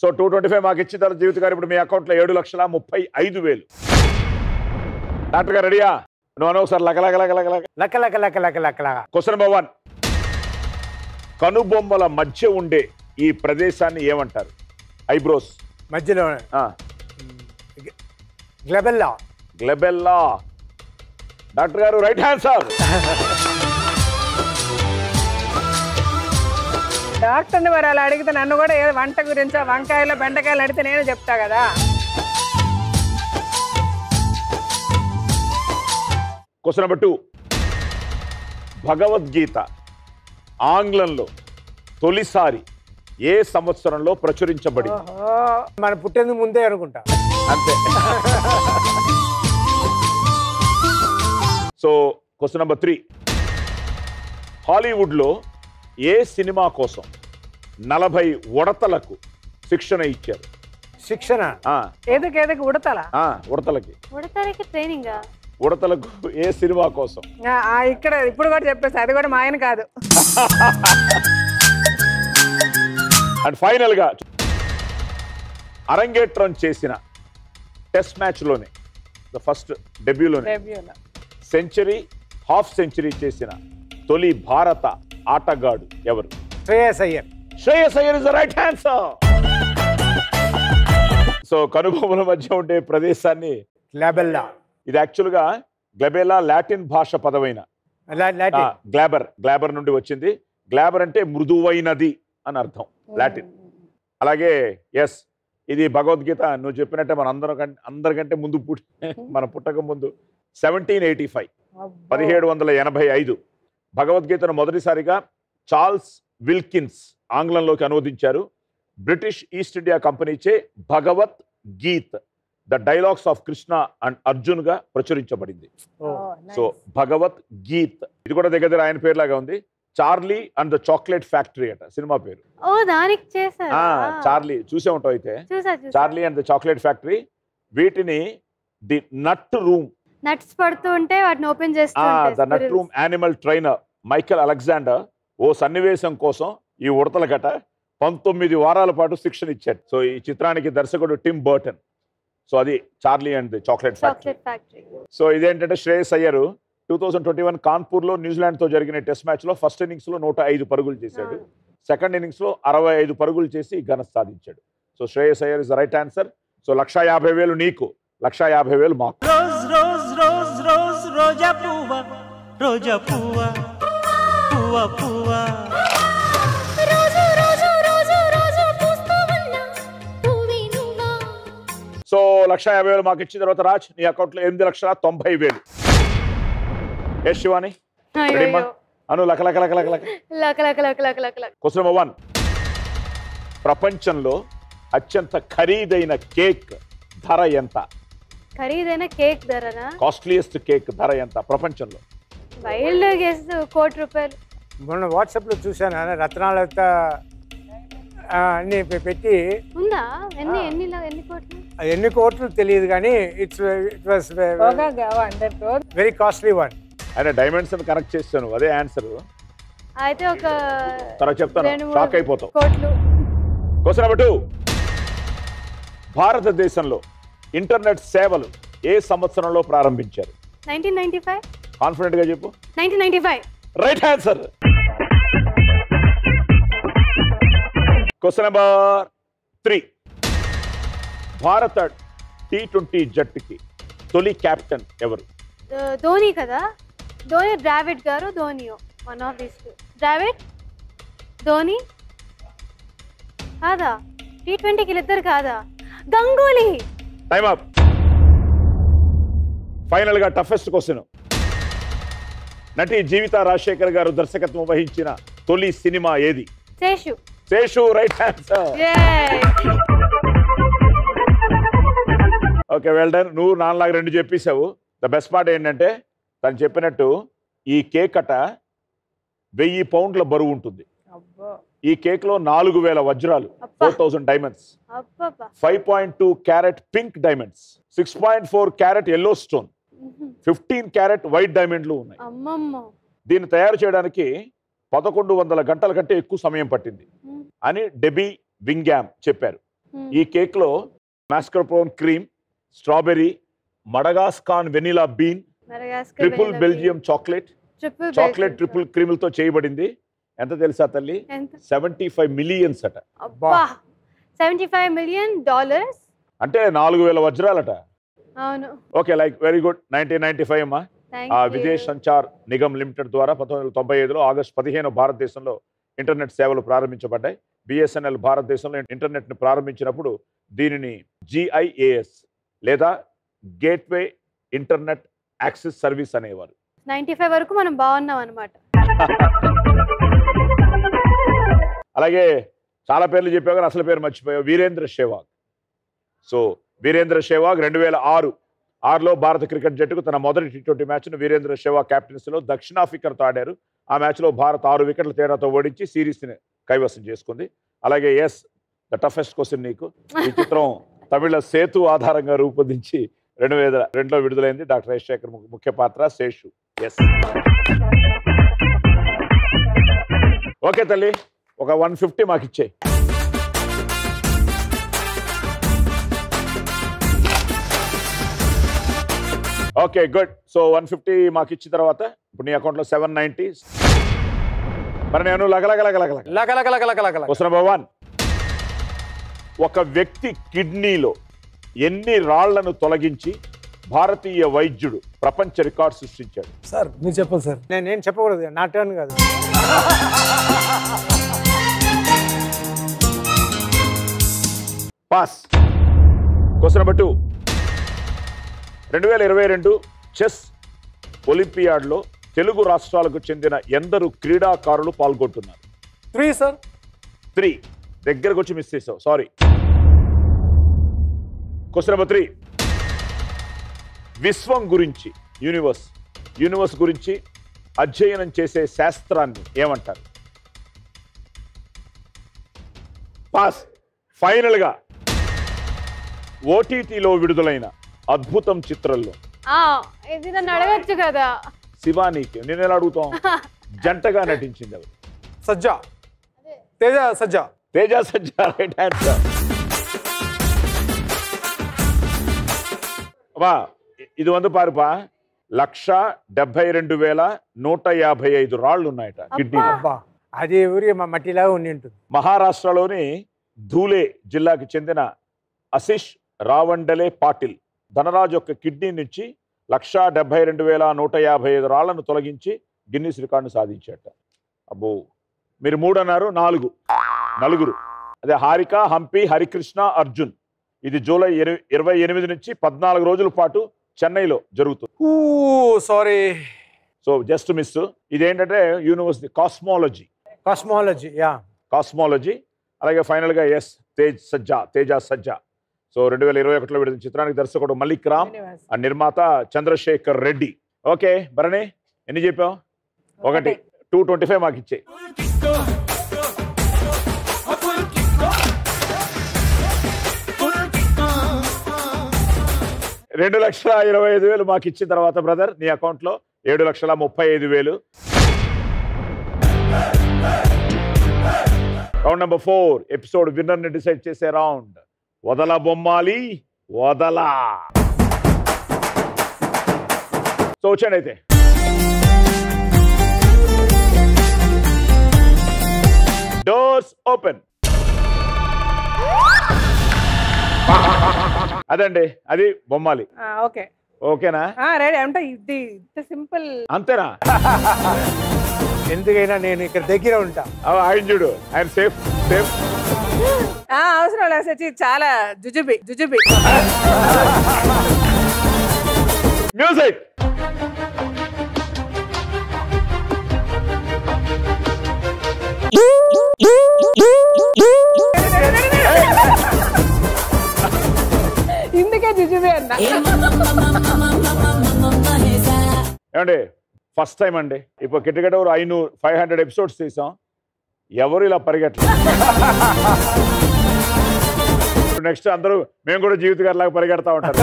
సో 225 మాకు ఇచ్చిన తర్వాత జీవిత గారు ఇప్పుడు మీ అకౌంట్లో 7,35,000. డాక్టర్ గారు రెడీయా? నువ్వు ఒకసారి లక లక లక లక లక లక లక లక లక లక. Question number 1. కనుబొమ్మల మధ్య ఉండే ఈ ప్రదేశాన్ని ఏమంటారు? ఐబ్రోస్ మధ్యలో. గ్లబెల్లా. గ్లబెల్లా. డాక్టర్ గారు రైట్ ఆన్సర్. డాక్టర్ని మరి అలా అడిగితే నన్ను కూడా ఏదో వంట గురించో వంకాయలు బెండకాయలు అడిగితే నేను చెప్తా కదా. Question number 2. భగవద్గీత ఆంగ్లంలో తొలిసారి ఏ సంవత్సరంలో ప్రచురించబడింది? మన పుట్టేందుకు ముందే అనుకుంటా. అంతే. So question number 3. హాలీవుడ్లో ఏ సినిమా కోసం 40 ఉడతలకు శిక్షణ ఇచ్చారు? శిక్షణ ఏదకి ఉడతలా? ఉడతలకి ట్రైనింగ్. ఉడతలకు ఏ సినిమా కోసం? ఇక్కడ ఇప్పుడు కూడా చెప్పేసి అది కూడా మా ఆయన కాదు. అండ్ ఫైనల్ గా అరంగేట్రం చేసిన టెస్ట్ మ్యాచ్ లోనే ఫస్ట్ డెబ్యూలోనే సెంచరీ, హాఫ్ సెంచరీ చేసిన తొలి భారత ఆటగాడు ఎవరు? Shreyas Iyer. Shreyas Iyer is the right answer. So కనుబొమ్మల మధ్య ఉండే ప్రదేశాన్ని గ్లబెల్లా. ఇది యాక్చువల్ గా గ్లబెల్లా లాటిన్ భాష పదమైన గ్లాబర్ నుండి వచ్చింది. గ్లాబర్ అంటే మృదువైనది అని అర్థం, లాటిన్. అలాగే ఇది భగవద్గీత నువ్వు చెప్పినట్టే మన అందరికంటే ముందు మన పుట్టక ముందు 1785 1785 భగవద్గీతను మొదటిసారిగా చార్ల్స్ విల్కిన్స్ ఆంగ్లంలోకి అనువదించారు. బ్రిటిష్ ఈస్ట్ ఇండియా కంపెనీచే Bhagavad Gita the dialogues of Krishna and Arjun గా ప్రచురించబడింది. సో భగవత్ గీత్ ఇది కూడా దగ్గర ఆయన పేరులాగా ఉంది. Charlie and the chocolate factory అట సినిమా పేరు. చార్లీ చూసే ఉంటావు అయితే. Charlie and the chocolate factory. వీటిని ది నట్ రూమ్, నట్స్ పడుతూ ఉంటే వాటిని ఓపెన్ చేస్తూ the nut room animal trainer Michael Alexander ఓ సన్నివేశం కోసం ఈ ఉడతల కట 19 వారాల పాటు శిక్షణ ఇచ్చాడు. సో ఈ చిత్రానికి దర్శకుడు టిమ్ బర్టన్. సో అది Charlie and the chocolate factory. So ఇదేంటంటే శ్రేయస్ అయ్యర్ 2021 కాన్పూర్లో న్యూజిలాండ్తో జరిగిన టెస్ట్ మ్యాచ్లో ఫస్ట్ ఇన్నింగ్స్లో 105 పరుగులు చేశాడు. సెకండ్ ఇన్నింగ్స్లో 65 పరుగులు చేసి ఘనత సాధించాడు. So Shreyas Iyer is the right answer. So 1,50,000 నీకు, 1,50,000 మాకు. రోజ్ రోజ్ రోజ్ రోజ్ రోజా పువ్వా, రోజా పువ్వా, పువ్వా పువ్వా. సో 1,50,000 మాకు ఇచ్చిన తర్వాత రాజ్ నీ అకౌంట్లో 8,90,000. ఏ శివాని రెడీమా? అను లక లక లక లక లక. Question number 1. ప్రపంచంలో అత్యంత ఖరీదైన కేక్ ధర ఎంత? ఖరీదైన కేక్ ధరనా? కాస్ట్లీయెస్ట్ కేక్ ధర ఎంత ప్రపంచంలో? Wild guess ₹1,00,00,000. మొన్న వాట్సాప్లో చూశాను రత్నాలత అన్ని పెట్టి. ఉందా? ఎన్ని కోట్లు? ఎన్ని కోట్లు తెలియదు కానీ it was very costly one. ఆయన డైమండ్స్ అని కనెక్ట్ చేస్తాను, అదే ఆన్సర్. అయితే ఒక తర్వాత చెప్తాను, షాక్ అయిపోతావు. కోట్లు. Question number 2. భారతదేశంలో ఇంటర్నెట్ సేవలు ఏ సంవత్సరంలో ప్రారంభించారు? 1995. కాన్ఫిడెంట్ గా చెప్పు. 1995. Right answer. Question number 3. భారత T20 జట్టుకి తొలి కెప్టెన్ ఎవరు? ధోని కదా? ధోని, ద్రావిడ్ గారు, ధోనియో, one of these two. Dravid, Dhoni కాదా? T20కి వీళ్ళిద్దరు కాదా? గంగూలీ. Time up. ఫైనల్ గా టఫెస్ట్ క్వశ్చన్. నటి జీవిత రాజశేఖర్ గారు దర్శకత్వం వహించిన తొలి సినిమా ఏది? Seshu. Seshu right answer. Okay, well done. నువ్వు నాన్నలాగా 2 చెప్పేసావు. ద బెస్ట్ పార్ట్ ఏంటంటే తను చెప్పినట్టు ఈ కేక్ అట 1000 పౌండ్ల బరువు ఉంటుంది. ఈ కేక్ లో 4,000 వజ్రాలు, 4,000 diamonds, 5.2 carat pink diamonds, 6.4 carat yellow stone, 15 carat white డైమండ్లు ఉన్నాయి. దీన్ని తయారు చేయడానికి 1100 గంటల కంటే ఎక్కువ సమయం పట్టింది అని డెబీ వింగ్యామ్ చెప్పారు. ఈ కేక్ లో mascarpone cream, strawberry, Madagascan vanilla bean, triple Belgium chocolate triple క్రీములతో చేయబడింది. ఎంత తెలుసా తల్లి? 75 మిలియన్స్ అట. $75 million అంటే 4,000 వజ్రాలట. అవును. Okay, like very good. 1995 అమ్మా. విదేశ్ సంచార్ నిగమ్ లిమిటెడ్ ద్వారా 1995లో ఆగస్టు 15 భారతదేశంలో ఇంటర్నెట్ సేవలు ప్రారంభించబడ్డాయి. బిఎస్ఎన్ఎల్ భారతదేశంలో ఇంటర్నెట్ ని ప్రారంభించినప్పుడు దీనిని GIAS లేదా గేట్వే ఇంటర్నెట్ యాక్సెస్ సర్వీస్ అనేవారు. 95 వరకు మనం బాగున్నాం అన్నమాట. అలాగే చాలా పేర్లు చెప్పావు కానీ అసలు పేరు మర్చిపోయావు. వీరేంద్ర సెహ్వాగ్. సో వీరేంద్ర సెహ్వాగ్ 2006లో భారత క్రికెట్ జట్టుకు తన మొదటి T20 మ్యాచ్ను వీరేంద్ర సెహ్వాగ్ కెప్టెన్సీలో దక్షిణాఫ్రికాతో ఆడారు. ఆ మ్యాచ్లో భారత్ 6 వికెట్ల తేడాతో ఓడించి సిరీస్ని కైవసం చేసుకుంది. అలాగే ద టఫెస్ట్ క్వశ్చన్ నీకు. ఈ చిత్రం తమిళ సేతు ఆధారంగా రూపొందించి 2002లో విడుదలైంది. డాక్టర్ రాజశేఖర్ ముఖ్య పాత్ర శేషు. ఎస్. ఓకే తల్లి, ఒక 150 మాకు ఇచ్చే. Okay good. సో 150 మాకు ఇచ్చిన తర్వాత ఇప్పుడు నీ అకౌంట్లో 790. మరి నేను క్వశ్చన్ నెంబర్ 1. ఒక వ్యక్తి కిడ్నీలో ఎన్ని రాళ్లను తొలగించి భారతీయ వైద్యుడు ప్రపంచ రికార్డ్ సృష్టించాడు? సార్ మీరు చెప్పండి సార్. నేను చెప్పకూడదు, నా టర్న్ కాదు. పాస్. Question number 2. 2022 చెస్ ఒలింపియాడ్లో తెలుగు రాష్ట్రాలకు చెందిన ఎందరు క్రీడాకారులు పాల్గొంటున్నారు? 3 సార్. 3 దగ్గరకు వచ్చి మిస్ చేసావు, సారీ. Question number 3. విశ్వం గురించి యూనివర్స్ గురించి అధ్యయనం చేసే శాస్త్రాన్ని ఏమంటారు? పాస్. ఫైనల్ గా OTTలో విడుదలైన అద్భుతం చిత్రంలో ఇది నన్ను అడగచ్చు కదా. శివానీకి నేను ఎలా అడుగుతాం? జంటగా నటించింది ఎవరు? సజ్జా. తేజ సజ్జా. తేజ సజ్జా రైట్ ఆన్సర్. అమ్మా ఇది వంద పారుపా 1,72,155 రాళ్ళు ఉన్నాయట కిడ్నీలో. అబ్బా అది ఊరి మట్టిలా ఉండి ఉంటుంది. మహారాష్ట్రలోని ధూలే జిల్లాకి చెందిన అశిష్ రావండలే పాటిల్ ధనరాజ్ యొక్క కిడ్నీ నుంచి 1,72,155 రాళ్లను తొలగించి గిన్నిస్ రికార్డును సాధించాట. అబ్బో మీరు 3 అన్నారు, 4 అదే హారిక, హంపి, హరికృష్ణ, అర్జున్. ఇది జూలై 28 నుంచి 14 రోజుల పాటు చెన్నైలో జరుగుతుంది. సారీ. So just miss. ఇదేంటంటే యూనివర్సిటీ కాస్మాలజీ కాస్మాలజీ. అలాగే ఫైనల్ గా ఎస్ తేజ సజ్జా. సో 2021లో విడుదల చిత్రానికి దర్శకుడు మలిక్ రామ్, ఆ నిర్మాత చంద్రశేఖర్ రెడ్డి. ఓకే భరణి ఎన్ని చెప్పావు? 1 225 మాకు ఇచ్చే. 2,25,000 మాకు ఇచ్చిన తర్వాత బ్రదర్ నీ అకౌంట్ లో 7,35,000. రౌండ్ నెంబర్ 4 ఎపిసోడ్ విన్నర్ ని డిసైడ్ చేసే రౌండ్. వదల బొమ్మాలి వదలా. సో వచ్చాను అయితే. Doors open. అదండి అది బొమ్మాలి. ఓకే ఓకేనా? రెడీ అంటే ఇది సింపుల్ అంతేనా? ఎందుకైనా నేను ఇక్కడ దగ్గర ఉంటా. ఆయన చూడు ఆయన సేఫ్. అవసరం లేదు, చాలా జుజుబి. మ్యూజిక్. ఇందుకే జుజుబి అన్న. ఏమండి ఫస్ట్ టైం అండి ఇప్పుడు కిట్టగట్ట 500 ఎపిసోడ్స్ తీసాం, ఎవరు ఇలా పరిగెట్టలేదు. నెక్స్ట్ అందరూ మేము కూడా జీవిత గారిలాగా పరిగెడతా ఉంటారు.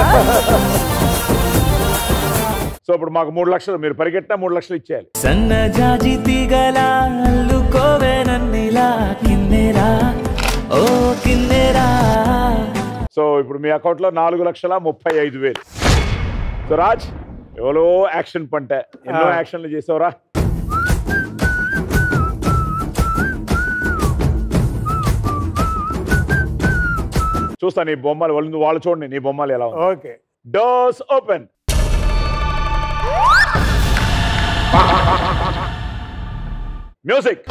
సో ఇప్పుడు మాకు 3 లక్షలు, మీరు పరిగెట్టినా 3 లక్షలు ఇచ్చేయాలి. సన్నజాజి తీగలా అల్లుకోవే నన్నిలా కిన్నెరా ఓ కిన్నెరా. సో ఇప్పుడు మీ అకౌంట్ లో 4,35,000. సో రాజ్ ఎవరో యాక్షన్ పంట, ఎన్నో యాక్షన్లు చేసావురా. చూస్తా నీ బొమ్మలు, వాళ్ళు చూడండి నీ బొమ్మలు ఎలా ఉంది. Okay doors open. మ్యూజిక్.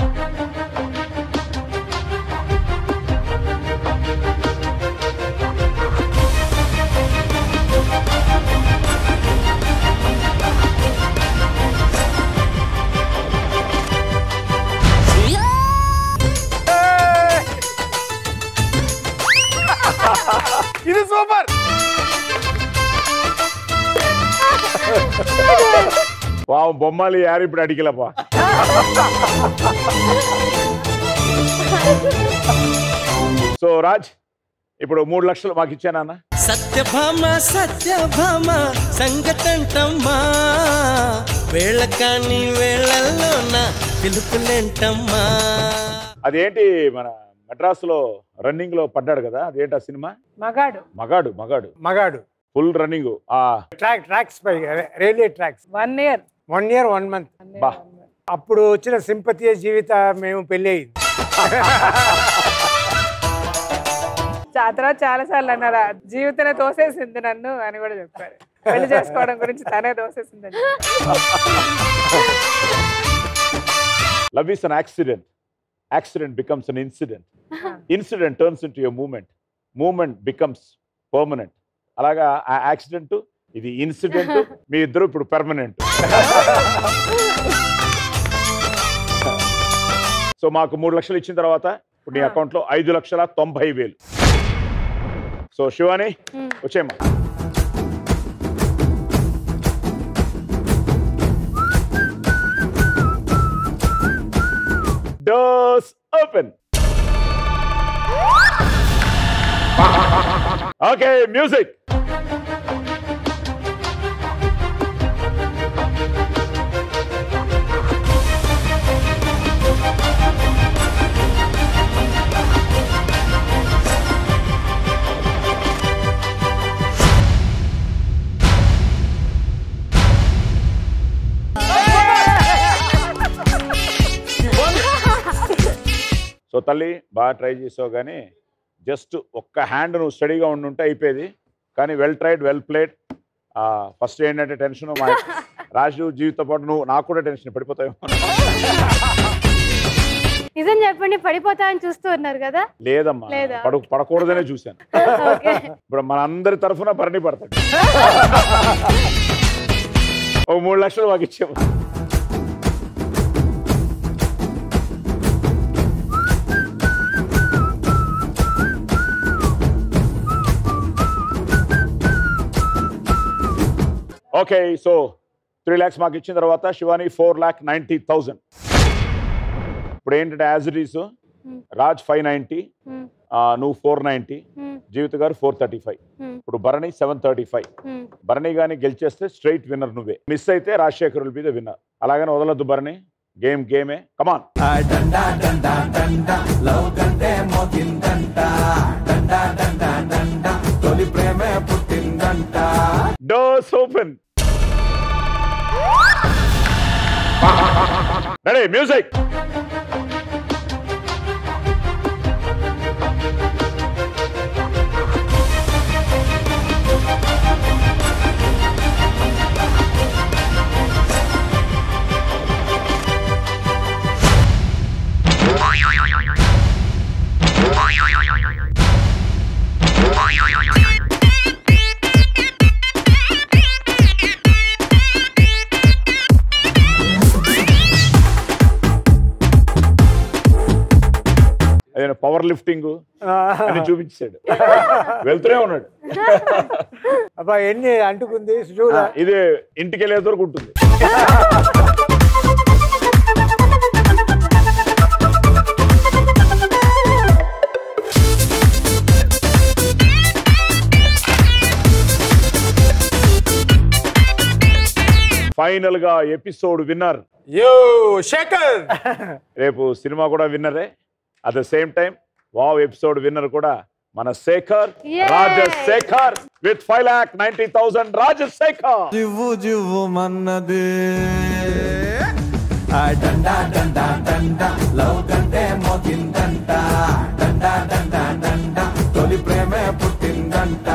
ఇది సూపర్. వావ్ బొమ్మాలి యారు ఇప్పుడు అడిగిలపా. సో రాజ్ ఇప్పుడు 3 లక్షలు మాకు ఇచ్చానన్న. సత్యభామ సంగతంటమ్మా వేళకాని వేళల్లో నా పిలుపులేంటమ్మా. అదేంటి మన మెడ్రాస్ లో రన్నింగ్ లో పడ్డాడు కదా, అదేంటి ఆ సినిమా? మగాడు ఫుల్ రన్నింగ్. ట్రాక్స్ పై railway tracks 1 year 1 year 1 month. బా అప్పుడు వచ్చిన సింపతి జీవిత మేము పెళ్లి అయింది. తర్వాత చాలా సార్లు అన్నారా జీవితమే తోసేసింది నన్ను అని కూడా చెప్పారు. పెళ్లి చేసుకోవడం గురించి తనే తోసేసిందని. Love is an accident. Accident becomes an incident. Incident turns into a movement. Movement becomes permanent. అలాగా ఆ యాక్సిడెంట్ ఇది ఇన్సిడెంట్, మీ ఇద్దరు ఇప్పుడు పెర్మనెంట్. సో మాకు 3 లక్షలు ఇచ్చిన తర్వాత ఇప్పుడు నీ అకౌంట్ లో 5,90,000. సో శివాని వచ్చేమ్మా. Doors open. Okay, music. తల్లి బాగా ట్రై చేసావు, కానీ జస్ట్ ఒక్క హ్యాండ్ నువ్వు స్టడీగా ఉండుంటే అయిపోయేది. కానీ well tried, well played. First ఏంటంటే టెన్షన్, మా రాజు జీవితం పాటు నువ్వు నాకు కూడా టెన్షన్ పడిపోతావు. నిజం చెప్పండి, పడిపోతా అని చూస్తూ ఉన్నారు కదా? లేదమ్మా, పడకూడదనే చూశాను. ఇప్పుడు మన అందరి తరఫున భరణి పడతాడు. ఓ 3 లక్షలు మాకు ఇచ్చాము. ఓకే, సో 3 lakhs మాకు ఇచ్చిన తర్వాత శివాని 4,90,000. ఇప్పుడు ఏంటంటే యాజ్ ఇట్ ఈస్ రాజ్ 590, నువ్వు 490, జీవిత గారు 435. ఇప్పుడు భరణి 735. భరణి గాని గెలిచేస్తే స్ట్రైట్ విన్నర్ నువ్వే, మిస్ అయితే Rajasekhar will be the winner. అలాగని వదలొద్దు భరణి, గేమే. Come on. Doors open. Ready, music. Power lifting అని చూపించాడు, వెళ్తూనే ఉన్నాడు. అబ్బా ఎన్ని అంటుకుంది, ఇది ఇంటికి వెళ్ళే వరకు ఉంటుంది. ఫైనల్ గా ఎపిసోడ్ విన్నర్ శేఖర్. రేపు సినిమా కూడా విన్నరే. At the same time wow episode winner కూడా మన శేఖర్, రాజశేఖర్ విత్ 5,90,000. రాజశేఖర్ జివ్వు జివ్వు మన్నదే డండా డండా డండా లవ్ కంటే మోగిందంట, డండా డండా డండా తొలి ప్రేమే పుట్టిందంట,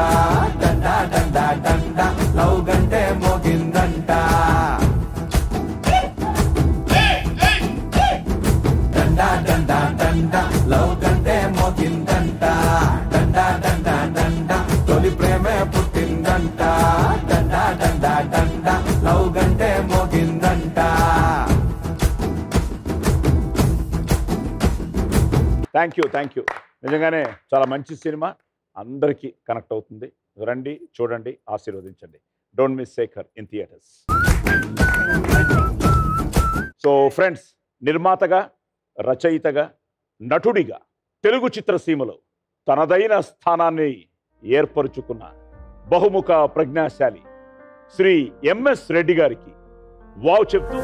డండా డండా డండా లవ్ కంటే మోగిందంట, డండా డండా డండా లవ్ కంటే మోగిందంట, డండా డండా డండా తొలి ప్రేమే పుట్టిందంట, డండా డండా డండా లవ్ కంటే మోగిందంట. Thank you. నిజంగానే చాలా మంచి సినిమా, అందరికీ కనెక్ట్ అవుతుంది. రండి, చూడండి, ఆశీర్వదించండి. Don't miss Sekhar in theatres. So friends, నిర్మాతగా, రచయితగా, నటుడిగా తెలుగు చిత్రసీమలో తనదైన స్థానాన్ని ఏర్పరుచుకున్న బహుముఖ ప్రజ్ఞాశాలి శ్రీ ఎంఎస్ రెడ్డి గారికి వావ్ చెప్తూ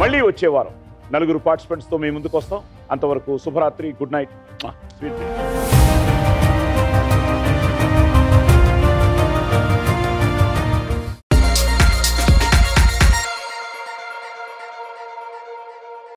మళ్ళీ వచ్చే వారం 4 పార్టిసిపెంట్స్తో మీ ముందుకు వస్తాం. అంతవరకు శుభరాత్రి, గుడ్ నైట్, స్వీట్.